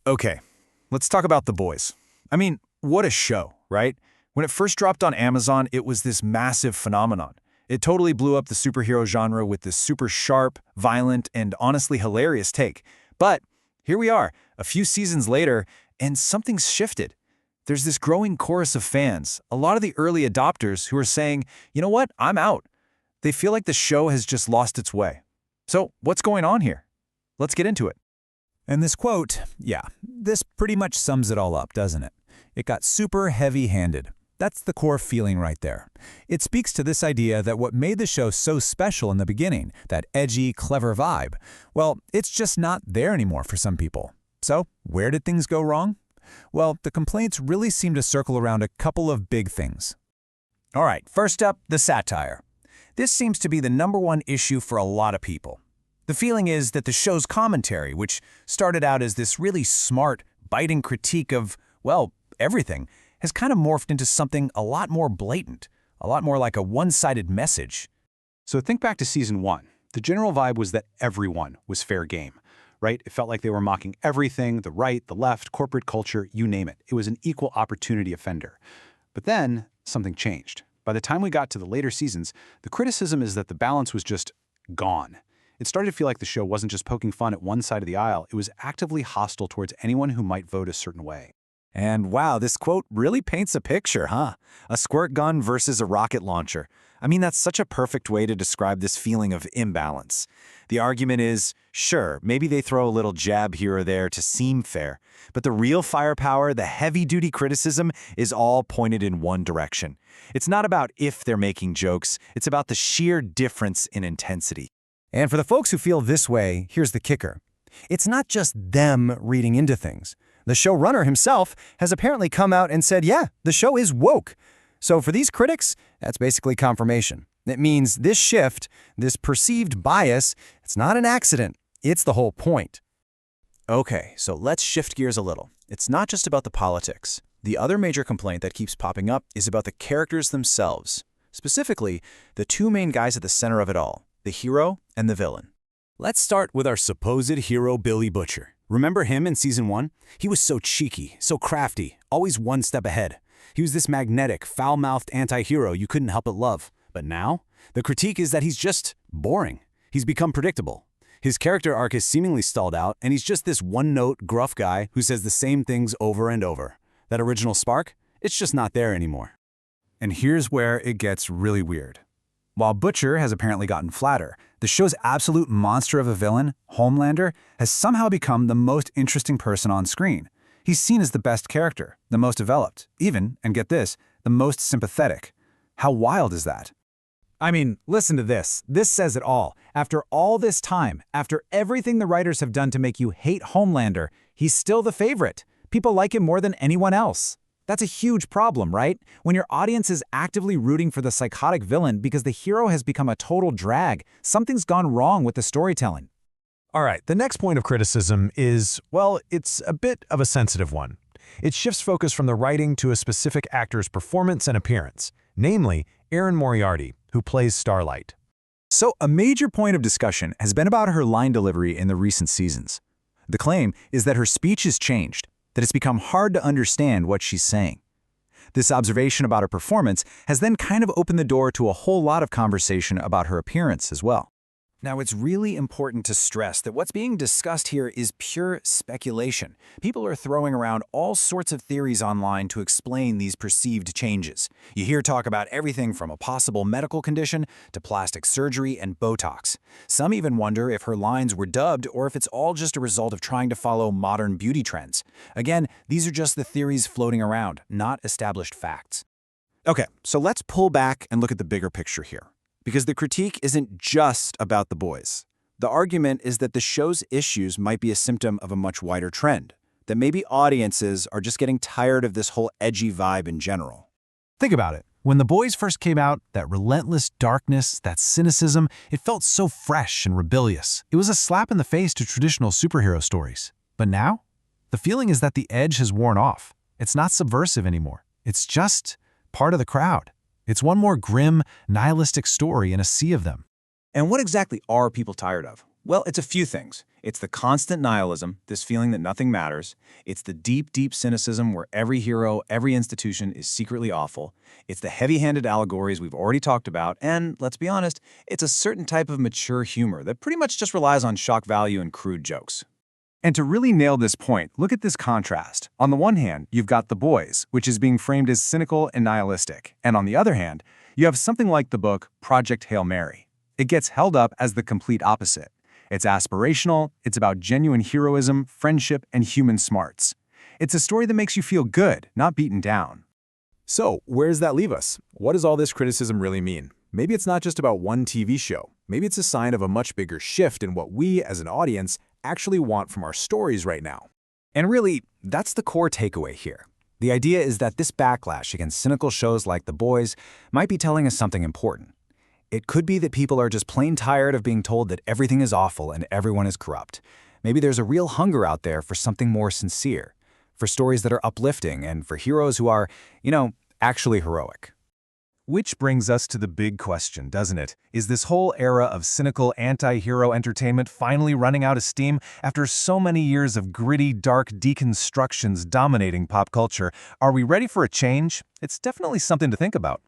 Okay, let's talk about The Boys. I mean, what a show, right? When it first dropped on Amazon, it was this massive phenomenon. It totally blew up the superhero genre with this super sharp, violent, and honestly hilarious take. But here we are, a few seasons later, and something's shifted. There's this growing chorus of fans, a lot of the early adopters who are saying, you know what, I'm out. They feel like the show has just lost its way. So what's going on here? Let's get into it. And this quote, this pretty much sums it all up, doesn't it? It got super heavy-handed. That's the core feeling right there. It speaks to this idea that what made the show so special in the beginning, that edgy, clever vibe, well, it's just not there anymore for some people. So, where did things go wrong? Well, the complaints really seem to circle around a couple of big things. All right, first up, the satire. This seems to be the #1 issue for a lot of people. The feeling is that the show's commentary, which started out as this really smart, biting critique of, well, everything, has kind of morphed into something a lot more blatant, a lot more like a one-sided message. So think back to season 1. The general vibe was that everyone was fair game, right? It felt like they were mocking everything, the right, the left, corporate culture, you name it. It was an equal opportunity offender. But then something changed. By the time we got to the later seasons, the criticism is that the balance was just gone. It started to feel like the show wasn't just poking fun at one side of the aisle, it was actively hostile towards anyone who might vote a certain way. And wow, this quote really paints a picture, huh? A squirt gun versus a rocket launcher. I mean, that's such a perfect way to describe this feeling of imbalance. The argument is, sure, maybe they throw a little jab here or there to seem fair, but the real firepower, the heavy-duty criticism, is all pointed in one direction. It's not about if they're making jokes, it's about the sheer difference in intensity. And for the folks who feel this way, here's the kicker. It's not just them reading into things. The showrunner himself has apparently come out and said, yeah, the show is woke. So for these critics, that's basically confirmation. It means this shift, this perceived bias, it's not an accident. It's the whole point. Okay, so let's shift gears a little. It's not just about the politics. The other major complaint that keeps popping up is about the characters themselves. Specifically, the two main guys at the center of it all, the hero and the villain. Let's start with our supposed hero, Billy Butcher. Remember him in season 1? He was so cheeky, so crafty, always one step ahead. He was this magnetic, foul-mouthed anti-hero you couldn't help but love. But now, the critique is that he's just boring. He's become predictable. His character arc is seemingly stalled out, and he's just this one-note, gruff guy who says the same things over and over. That original spark? It's just not there anymore. And here's where it gets really weird. While Butcher has apparently gotten flatter, the show's absolute monster of a villain, Homelander, has somehow become the most interesting person on screen. He's seen as the best character, the most developed, even, and get this, the most sympathetic. How wild is that? I mean, listen to this. This says it all. After all this time, after everything the writers have done to make you hate Homelander, he's still the favorite. People like him more than anyone else. That's a huge problem, right? When your audience is actively rooting for the psychotic villain because the hero has become a total drag, something's gone wrong with the storytelling. All right, the next point of criticism is, well, it's a bit of a sensitive one. It shifts focus from the writing to a specific actor's performance and appearance, namely Erin Moriarty, who plays Starlight. So a major point of discussion has been about her line delivery in the recent seasons. The claim is that her speech has changed, that it's become hard to understand what she's saying. This observation about her performance has then kind of opened the door to a whole lot of conversation about her appearance as well. Now, it's really important to stress that what's being discussed here is pure speculation. People are throwing around all sorts of theories online to explain these perceived changes. You hear talk about everything from a possible medical condition to plastic surgery and Botox. Some even wonder if her lines were dubbed or if it's all just a result of trying to follow modern beauty trends. Again, these are just the theories floating around, not established facts. Okay, so let's pull back and look at the bigger picture here. Because the critique isn't just about the boys. The argument is that the show's issues might be a symptom of a much wider trend, that maybe audiences are just getting tired of this whole edgy vibe in general. Think about it. When The Boys first came out, that relentless darkness, that cynicism, it felt so fresh and rebellious. It was a slap in the face to traditional superhero stories. But now, the feeling is that the edge has worn off. It's not subversive anymore. It's just part of the crowd. It's one more grim, nihilistic story in a sea of them. And what exactly are people tired of? Well, it's a few things. It's the constant nihilism, this feeling that nothing matters. It's the deep, deep cynicism where every hero, every institution is secretly awful. It's the heavy-handed allegories we've already talked about, and, let's be honest, it's a certain type of mature humor that pretty much just relies on shock value and crude jokes. And to really nail this point, look at this contrast. On the one hand, you've got The Boys, which is being framed as cynical and nihilistic. And on the other hand, you have something like the book Project Hail Mary. It gets held up as the complete opposite. It's aspirational, it's about genuine heroism, friendship, and human smarts. It's a story that makes you feel good, not beaten down. So, where does that leave us? What does all this criticism really mean? Maybe it's not just about one TV show. Maybe it's a sign of a much bigger shift in what we, as an audience, actually want from our stories right now. And really, that's the core takeaway here. The idea is that this backlash against cynical shows like The Boys might be telling us something important. It could be that people are just plain tired of being told that everything is awful and everyone is corrupt. Maybe there's a real hunger out there for something more sincere, for stories that are uplifting, and for heroes who are, actually heroic. Which brings us to the big question, doesn't it? Is this whole era of cynical anti-hero entertainment finally running out of steam after so many years of gritty, dark deconstructions dominating pop culture? Are we ready for a change? It's definitely something to think about.